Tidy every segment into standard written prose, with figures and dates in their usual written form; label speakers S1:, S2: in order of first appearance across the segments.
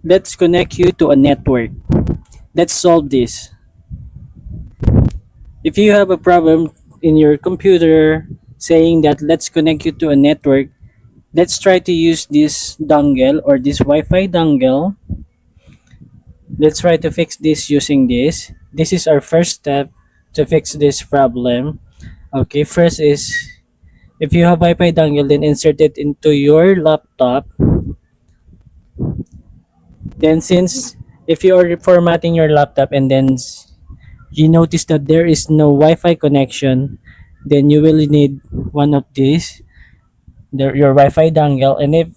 S1: let's connect you to a network. Let's solve this. If you have a problem in your computer saying that let's connect you to a network, let's try to use this dongle or this Wi-Fi dongle. Let's try to fix this using this. This is our first step to fix this problem. Okay, first is if you have Wi-Fi dongle, then insert it into your laptop. Then since if you are formatting your laptop and then you notice that there is no Wi-Fi connection, then you will need one of these, your Wi-Fi dongle. And if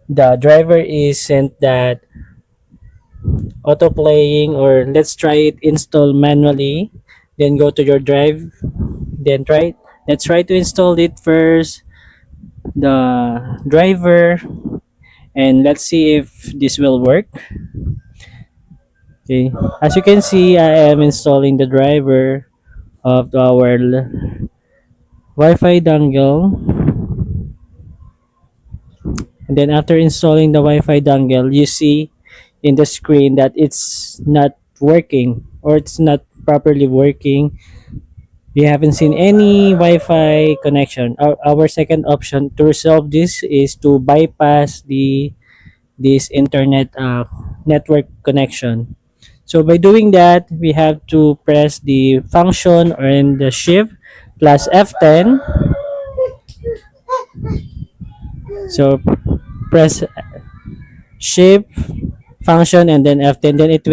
S1: the driver is sent that auto playing, or let's try it install manually, then go to your drive, then let's try to install it first, the driver, and let's see if this will work. Okay, as you can see, I am installing the driver of our Wi-Fi dongle. And then after installing the Wi-Fi dongle, you see in the screen that it's not working, or it's not properly working. We haven't seen any Wi-Fi connection. Our second option to resolve this is to bypass this internet network connection. So by doing that, we have to press the function or in the shift plus F10. So press shift function and then F10, then it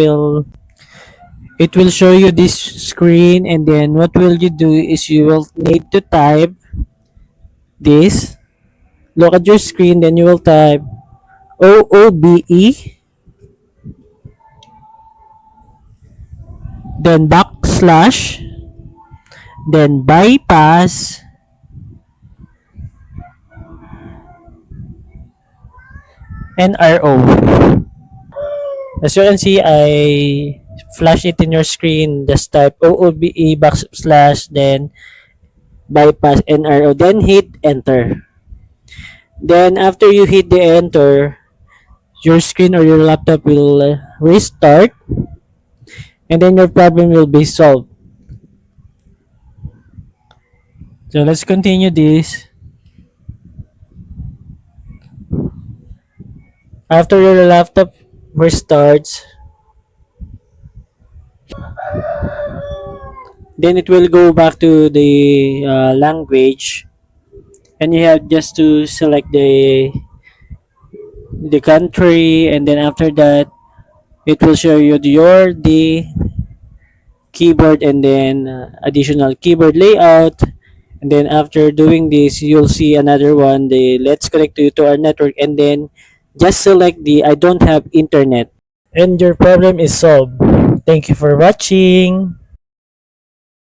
S1: will show you this screen, and then what will you do is you will need to type this. Look at your screen, then you will type OOBE, then backslash, then bypass, NRO. As you can see, I flash it in your screen. Just type OOBE backslash, then bypass NRO, then hit enter. Then after you hit the enter, your screen or your laptop will restart, and then your problem will be solved. So let's continue this. After your laptop restarts, then it will go back to the language, and you have just to select the country, and then after that it will show you the keyboard, and then additional keyboard layout. And then after doing this, you'll see another one, the let's connect you to our network, and then just select the I don't have internet, and your problem is solved. Thank you for watching.